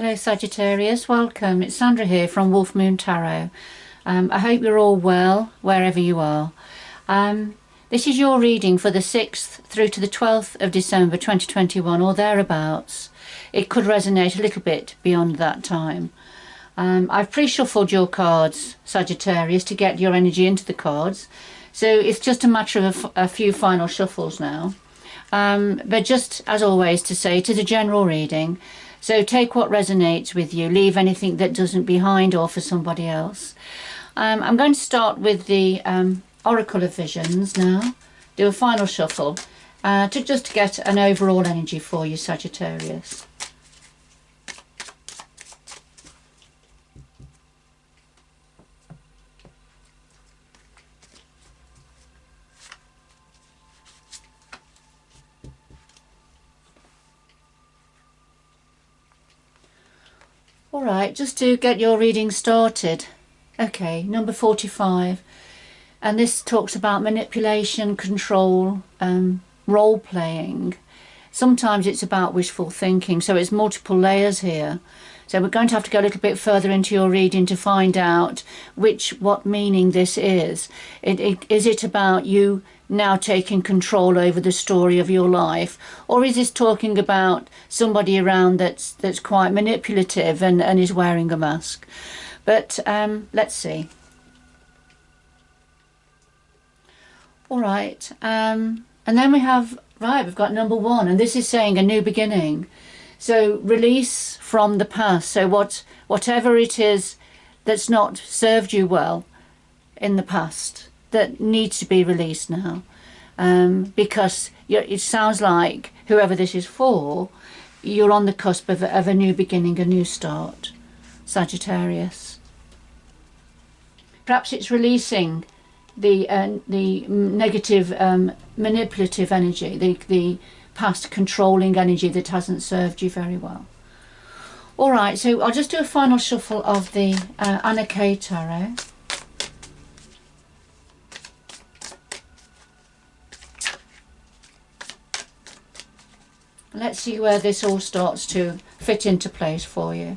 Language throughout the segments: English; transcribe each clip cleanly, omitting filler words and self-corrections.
Hello Sagittarius, welcome. It's Sandra here from Wolf Moon Tarot. I hope you're all well wherever you are. This is your reading for the 6th through to the 12th of December 2021 or thereabouts. It could resonate a little bit beyond that time. I've pre-shuffled your cards, Sagittarius, to get your energy into the cards. So it's just a matter of a few final shuffles now. But just as always to say, it is a general reading. So take what resonates with you, leave anything that doesn't behind or for somebody else. I'm going to start with the Oracle of Visions now, do a final shuffle to just get an overall energy for you, Sagittarius. Alright, just to get your reading started. Okay, number 45. And this talks about manipulation, control, role-playing. Sometimes it's about wishful thinking, so it's multiple layers here. So we're going to have to go a little bit further into your reading to find out what meaning this is. Is it about you now taking control over the story of your life, or is this talking about somebody around that's quite manipulative and is wearing a mask? But let's see. All right, and then we've got number 1, and this is saying a new beginning. So release from the past. So whatever it is that's not served you well in the past, that needs to be released now, because it sounds like whoever this is for, you're on the cusp of a new beginning, a new start, Sagittarius. Perhaps it's releasing the negative manipulative energy, the past controlling energy that hasn't served you very well. All right, so I'll just do a final shuffle of the Anarchy Tarot. Let's see where this all starts to fit into place for you.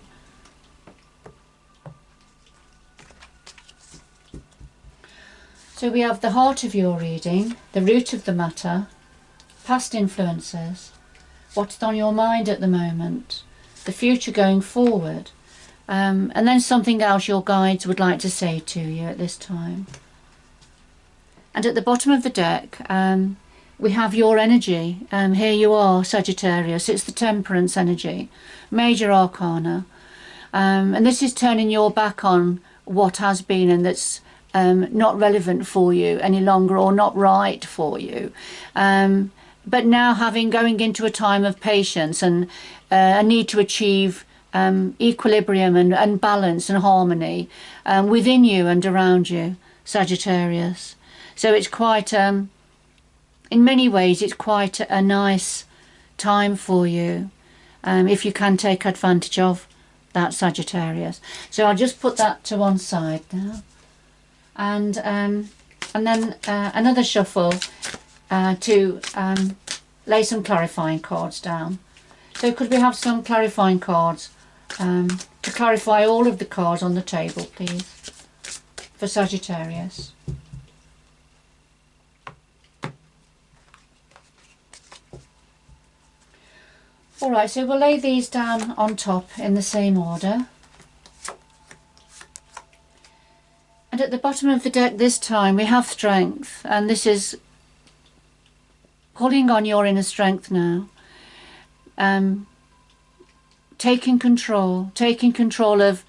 So we have the heart of your reading, the root of the matter, past influences, what's on your mind at the moment, the future going forward, and then something else your guides would like to say to you at this time. And at the bottom of the deck, we have your energy. Here you are, Sagittarius. It's the Temperance energy, major arcana. And this is turning your back on what has been and that's not relevant for you any longer or not right for you. But now going into a time of patience and a need to achieve equilibrium and balance and harmony within you and around you, Sagittarius. So it's quite, in many ways, it's quite a nice time for you if you can take advantage of that, Sagittarius. So I'll just put that to one side now. And then another shuffle to lay some clarifying cards down. So could we have some clarifying cards to clarify all of the cards on the table, please, for Sagittarius? Alright, so we'll lay these down on top in the same order. And at the bottom of the deck this time we have strength, and this is pulling on your inner strength now. Taking control of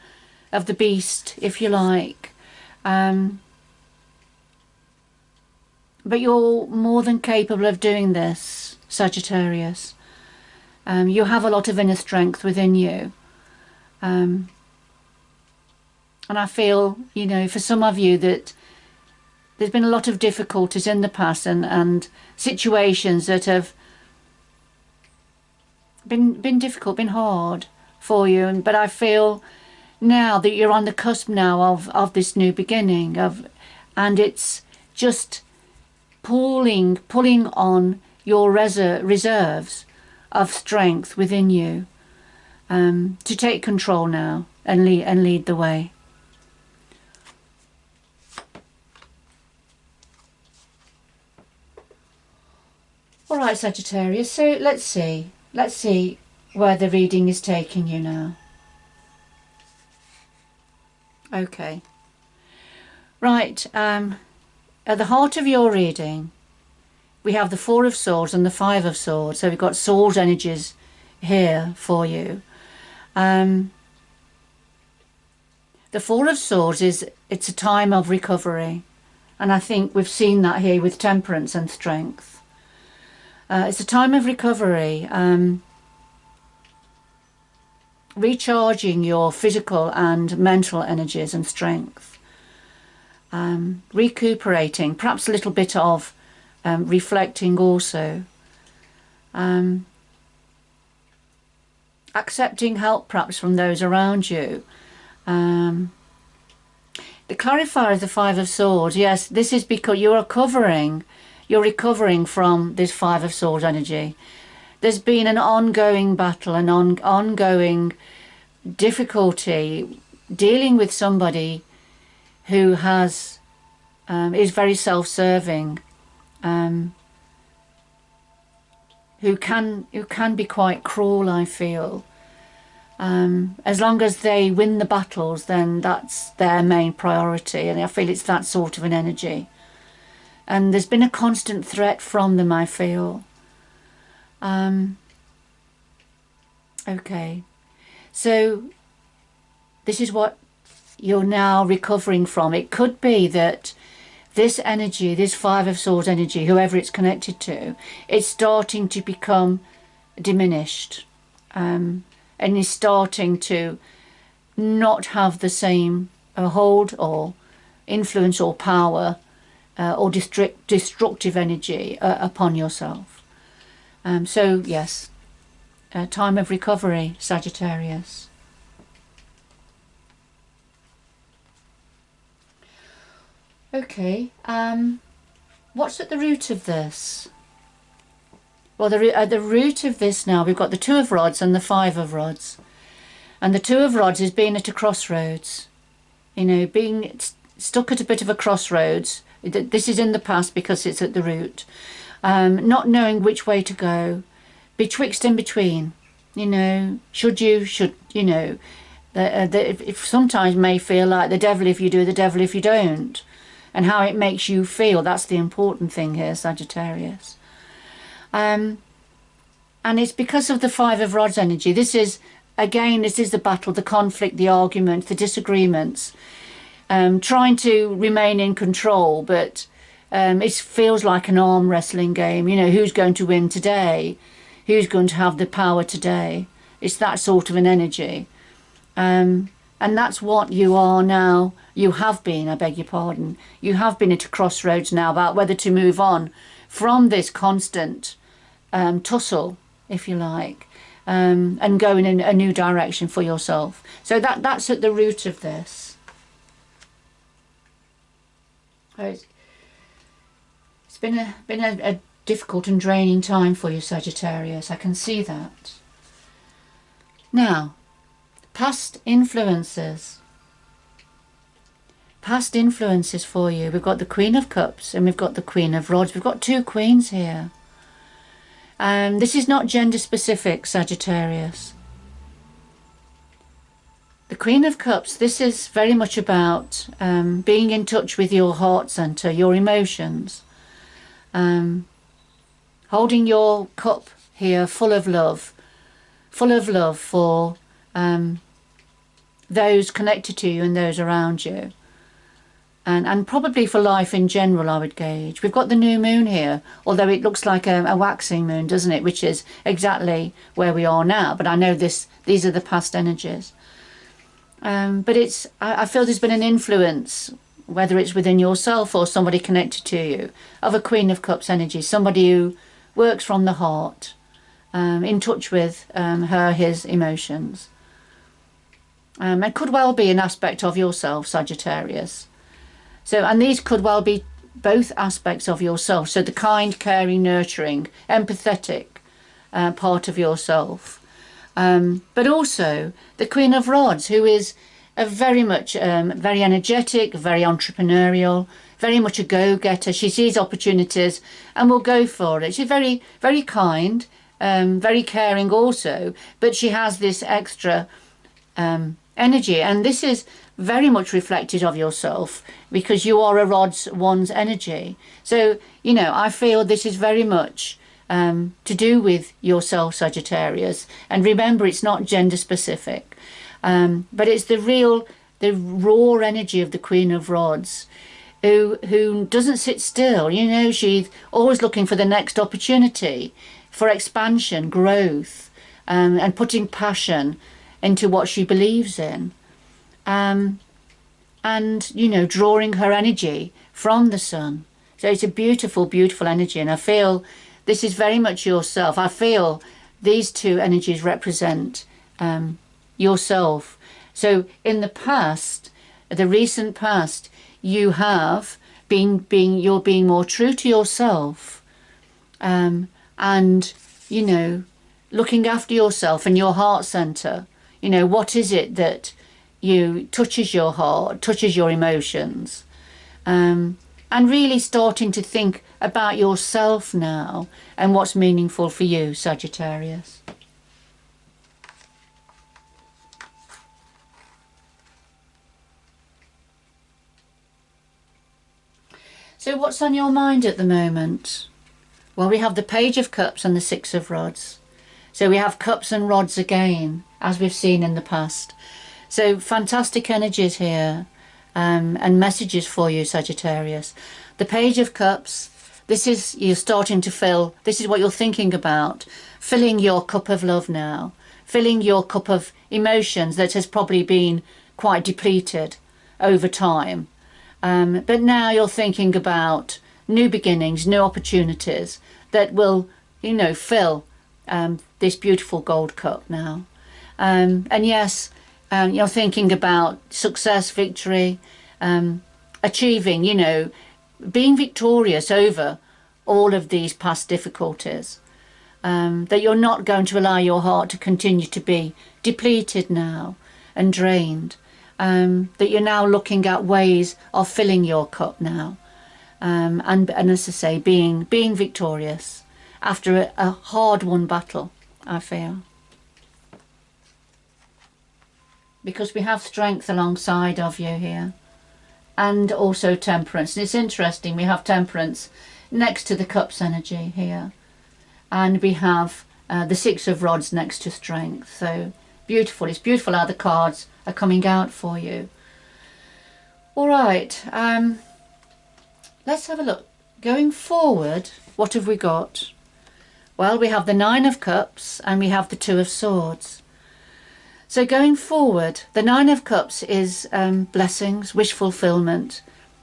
the beast, if you like. But you're more than capable of doing this, Sagittarius. You have a lot of inner strength within you. And I feel, for some of you that there's been a lot of difficulties in the past and situations that have been difficult, been hard for you. But I feel now that you're on the cusp now of this new beginning, and it's just pulling on your reserves of strength within you. to take control now and lead the way. All right, Sagittarius, so let's see where the reading is taking you now. Okay. Right, at the heart of your reading, we have the Four of Swords and the Five of Swords. So we've got swords energies here for you. The Four of Swords it's a time of recovery. And I think we've seen that here with Temperance and Strength. It's a time of recovery. Recharging your physical and mental energies and strength. Recuperating, perhaps a little bit of reflecting also. Accepting help perhaps from those around you. The clarifier is the Five of Swords. Yes, this is because you're recovering from this Five of Swords energy. There's been an ongoing battle, an ongoing difficulty dealing with somebody who has is very self-serving, who can be quite cruel, I feel. As long as they win the battles, then that's their main priority, and I feel it's that sort of an energy. And there's been a constant threat from them, I feel. Okay, so this is what you're now recovering from. It could be that this energy, this Five of Swords energy, whoever it's connected to, is starting to become diminished, and is starting to not have the same hold or influence or power or destructive energy upon yourself. So yes, a time of recovery, Sagittarius. Okay, what's at the root of this? Well, at the root of this now, we've got the Two of Rods and the Five of Rods. And the Two of Rods is being at a crossroads. You know, being stuck at a bit of a crossroads. This is in the past because it's at the root. Not knowing which way to go. Betwixt and between. You know, it sometimes may feel like the devil if you do, the devil if you don't. And how it makes you feel, that's the important thing here, Sagittarius. And it's because of the Five of Rods energy. This is the battle, the conflict, the argument, the disagreements. Trying to remain in control, but it feels like an arm wrestling game. You know, who's going to win today? Who's going to have the power today? It's that sort of an energy. And that's what you are now. You have been, I beg your pardon. You have been at a crossroads now about whether to move on from this constant tussle, if you like, and go in a new direction for yourself. So that's at the root of this. It's been a difficult and draining time for you, Sagittarius. I can see that. Now, past influences. Past influences for you. We've got the Queen of Cups and we've got the Queen of Rods. We've got two queens here. This is not gender specific, Sagittarius. The Queen of Cups, this is very much about being in touch with your heart centre, your emotions. Holding your cup here full of love for those connected to you and those around you. And probably for life in general, I would gauge. We've got the new moon here, although it looks like a waxing moon, doesn't it? Which is exactly where we are now. But I know these are the past energies. But I feel there's been an influence, whether it's within yourself or somebody connected to you, of a Queen of Cups energy. Somebody who works from the heart, in touch with his emotions. It could well be an aspect of yourself, Sagittarius. So, and these could well be both aspects of yourself. So the kind, caring, nurturing, empathetic part of yourself. But also the Queen of Rods, who is a very much very energetic, very entrepreneurial, very much a go-getter. She sees opportunities and will go for it. She's very, very kind, very caring also, but she has this extra energy, and this is very much reflected of yourself because you are a Rods one's energy. So, you know, I feel this is very much to do with yourself, Sagittarius. And remember, it's not gender specific, but it's the raw energy of the Queen of Rods, who doesn't sit still. You know, she's always looking for the next opportunity for expansion, growth, and putting passion into what she believes in. And, you know, drawing her energy from the sun. So it's a beautiful, beautiful energy. And I feel this is very much yourself. I feel these two energies represent yourself. So in the past, the recent past, you have you're being more true to yourself, and, you know, looking after yourself and your heart center. You know, what is it that touches your heart, touches your emotions, and really starting to think about yourself now and what's meaningful for you, Sagittarius. So what's on your mind at the moment? Well, we have the Page of Cups and the Six of Rods. So we have cups and rods again, as we've seen in the past. So fantastic energies here, and messages for you, Sagittarius. The Page of Cups, this is, you're starting to fill, this is what you're thinking about, filling your cup of love now, filling your cup of emotions that has probably been quite depleted over time. But now you're thinking about new beginnings, new opportunities that will, you know, fill this beautiful gold cup now. And yes, you're thinking about success, victory, achieving, you know, being victorious over all of these past difficulties. That you're not going to allow your heart to continue to be depleted now and drained. That you're now looking at ways of filling your cup now, and as I say, being victorious after a hard-won battle, I feel. Because we have strength alongside of you here, and also Temperance. And it's interesting, we have Temperance next to the Cups energy here, and we have the Six of Rods next to Strength. So beautiful. It's beautiful how the cards are coming out for you. All right, let's have a look. Going forward, what have we got? Well, we have the Nine of Cups and we have the Two of Swords. So going forward, the Nine of Cups is blessings, wish fulfillment,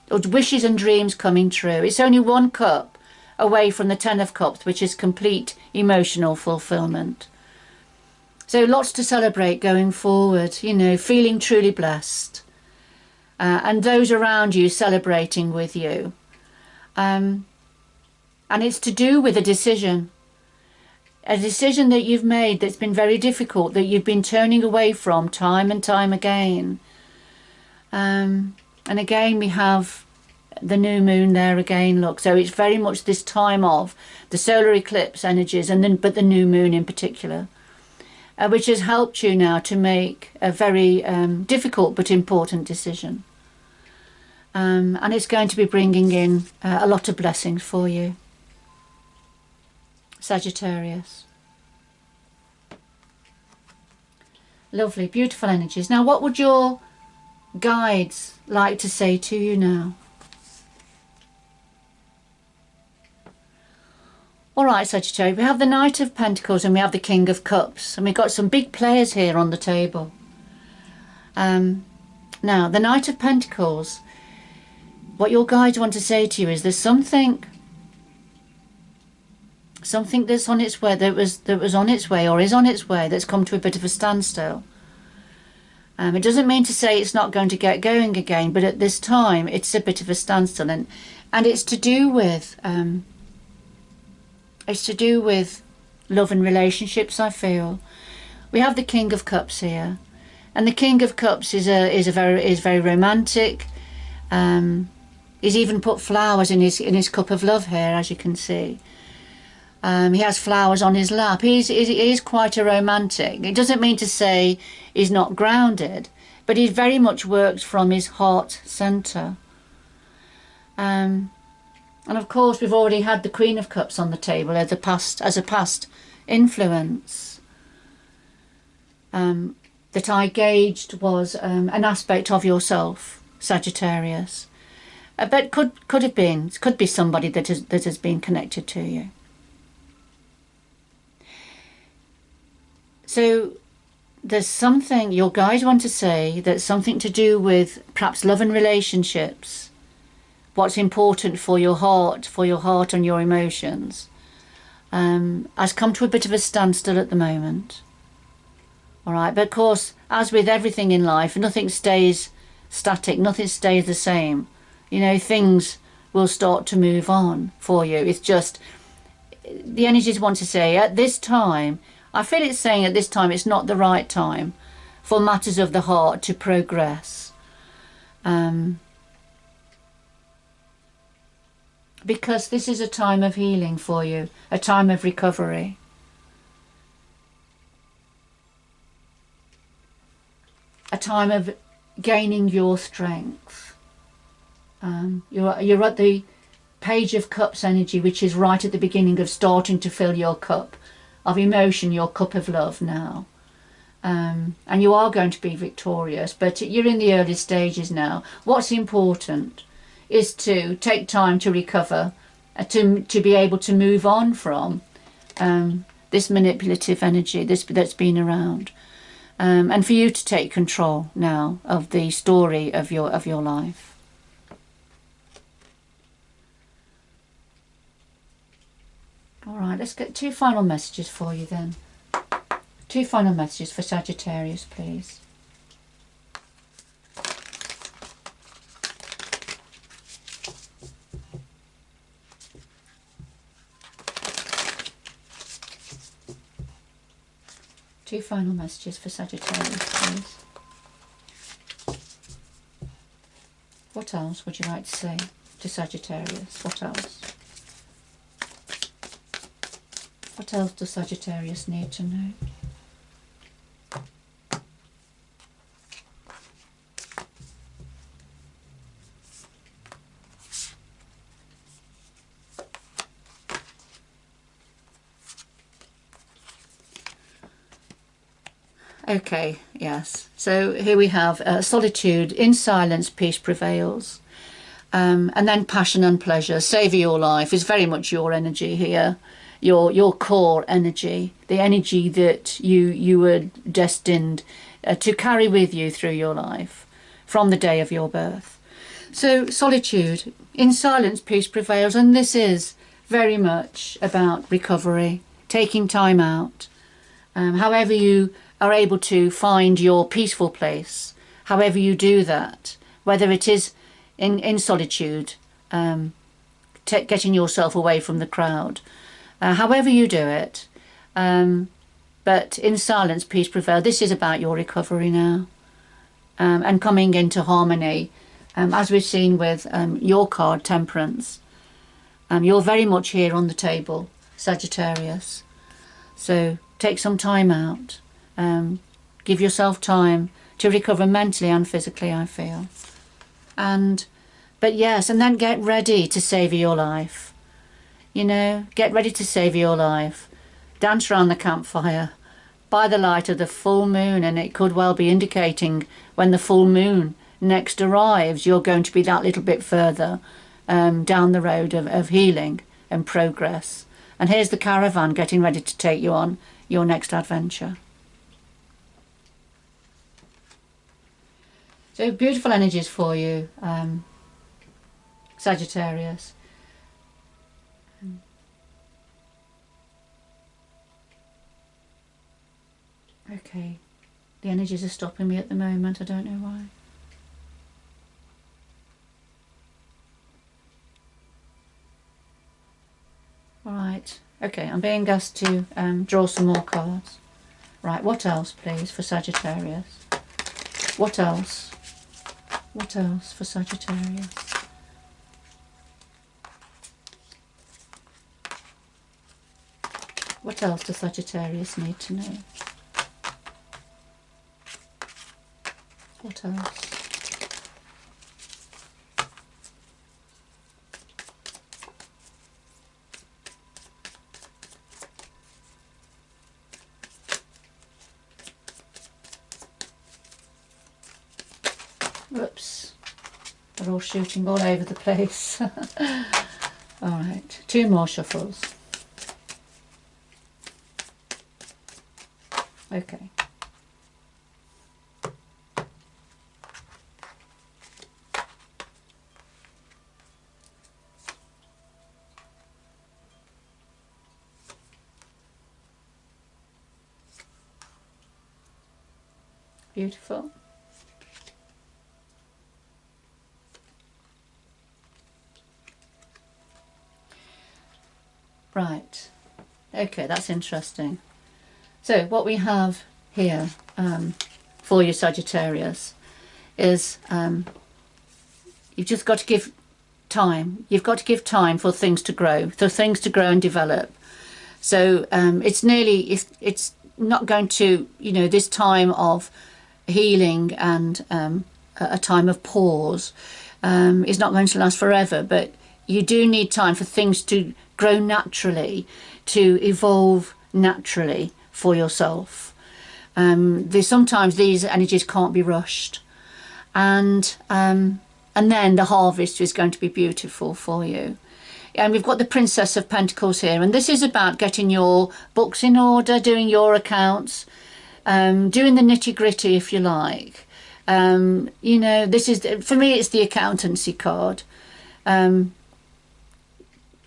or wishes and dreams coming true. It's only one cup away from the Ten of Cups, which is complete emotional fulfillment. So lots to celebrate going forward, you know, feeling truly blessed. And those around you celebrating with you. And it's to do with a decision that you've made that's been very difficult, that you've been turning away from time and time again. And again, we have the new moon there again, look. So it's very much this time of the solar eclipse energies, but the new moon in particular. Which has helped you now to make a very difficult but important decision. And it's going to be bringing in a lot of blessings for you, Sagittarius. Lovely, beautiful energies. Now, what would your guides like to say to you now? All right, Sagittarius, we have the Knight of Pentacles and we have the King of Cups. And we've got some big players here on the table. Now, the Knight of Pentacles, what your guides want to say to you is there's something that's on its way, that was on its way or is on its way, that's come to a bit of a standstill. It doesn't mean to say it's not going to get going again, but at this time it's a bit of a standstill, and it's to do with love and relationships, I feel, we have the King of Cups here, and the King of Cups is very romantic. He's even put flowers in his cup of love here, as you can see. He has flowers on his lap. He is quite a romantic. It doesn't mean to say he's not grounded, but he very much works from his heart centre. And of course, we've already had the Queen of Cups on the table as a past influence that I gauged was an aspect of yourself, Sagittarius. But could be somebody that has been connected to you. So there's something your guides want to say that's something to do with perhaps love and relationships. What's important for your heart and your emotions has come to a bit of a standstill at the moment. All right, but of course, as with everything in life, nothing stays static, nothing stays the same. You know, things will start to move on for you. It's just the energies want to say at this time, I feel it's saying at this time it's not the right time for matters of the heart to progress. Because this is a time of healing for you, a time of recovery. A time of gaining your strength. You're at the Page of Cups energy, which is right at the beginning of starting to fill your cup of emotion, your cup of love now. And you are going to be victorious, but you're in the early stages now. What's important is to take time to recover, to be able to move on from this manipulative energy that's been around, and for you to take control now of the story of your life. All right, let's get 2 final messages for you then. 2 final messages for Sagittarius, please. Two final messages for Sagittarius, please. What else would you like to say to Sagittarius? What else? What else does Sagittarius need to know? Okay, yes. So here we have solitude. In silence, peace prevails. And then passion and pleasure. Savour your life is very much your energy here. Your core energy, the energy that you were destined to carry with you through your life from the day of your birth. So solitude, in silence peace prevails, and this is very much about recovery, taking time out, however you are able to find your peaceful place, however you do that, whether it is in solitude, getting yourself away from the crowd, however you do it, but in silence peace prevails. This is about your recovery now, and coming into harmony, as we've seen with your card, Temperance. You're very much here on the table, Sagittarius, so take some time out, give yourself time to recover mentally and physically, I feel. But yes, and then get ready to savour your life. You know, get ready to savour your life. Dance around the campfire by the light of the full moon, and it could well be indicating when the full moon next arrives, you're going to be that little bit further down the road of healing and progress. And here's the caravan getting ready to take you on your next adventure. So beautiful energies for you, Sagittarius. Okay, the energies are stopping me at the moment, I don't know why. Alright, okay, I'm being asked to draw some more cards. Right, what else, please, for Sagittarius? What else? What else for Sagittarius? What else does Sagittarius need to know? What else? Whoops, they're all shooting all over the place. Alright, 2 more shuffles. Okay. Beautiful. Right, okay, that's interesting. So what we have here for you, Sagittarius, is you've just got to give time. You've got to give time for things to grow, and develop. So it's not going to, you know, this time of healing and a time of pause is not going to last forever, but you do need time for things to grow naturally, to evolve naturally for yourself. Sometimes these energies can't be rushed, and then the harvest is going to be beautiful for you. And we've got the Princess of Pentacles here, and this is about getting your books in order, doing your accounts, doing the nitty-gritty, if you like. You know, this is, for me, it's the accountancy card.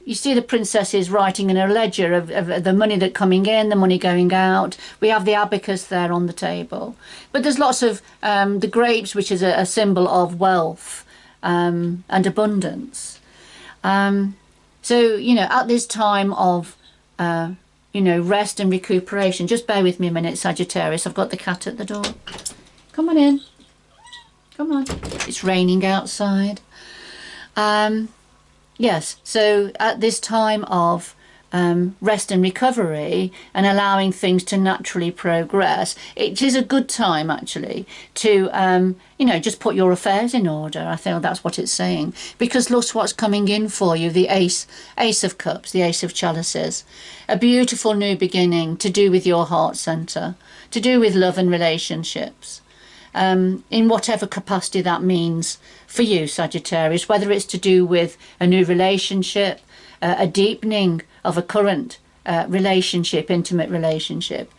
You see the princess is writing in a ledger of the money that's coming in, the money going out. We have the abacus there on the table. But there's lots of the grapes, which is a symbol of wealth and abundance. So, you know, at this time of, you know, rest and recuperation, just bear with me a minute, Sagittarius. I've got the cat at the door. Come on in. Come on. It's raining outside. Yes, so at this time of rest and recovery and allowing things to naturally progress, it is a good time actually to, you know, just put your affairs in order. I feel that's what it's saying. Because look what's coming in for you, the Ace of Cups, the Ace of Chalices. A beautiful new beginning to do with your heart centre, to do with love and relationships. In whatever capacity that means for you, Sagittarius, whether it's to do with a new relationship, a deepening of a current relationship, intimate relationship,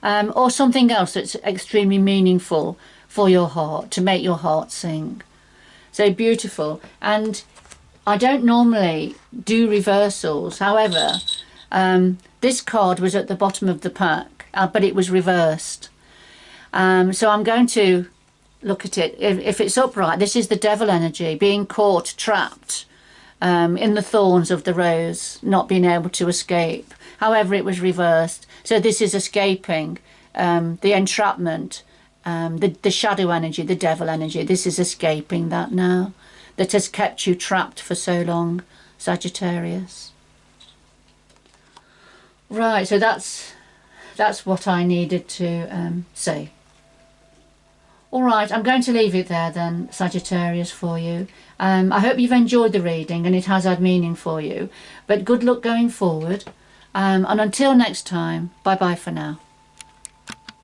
or something else that's extremely meaningful for your heart, to make your heart sing. So beautiful. And I don't normally do reversals. However, this card was at the bottom of the pack, but it was reversed. So I'm going to look at it. If it's upright, this is the devil energy, being caught, trapped in the thorns of the rose, not being able to escape. However, it was reversed. So this is escaping the entrapment, the shadow energy, the devil energy. This is escaping that now, that has kept you trapped for so long, Sagittarius. Right, so that's what I needed to say. All right, I'm going to leave it there then, Sagittarius, for you. I hope you've enjoyed the reading and it has had meaning for you. But good luck going forward. And until next time, bye-bye for now.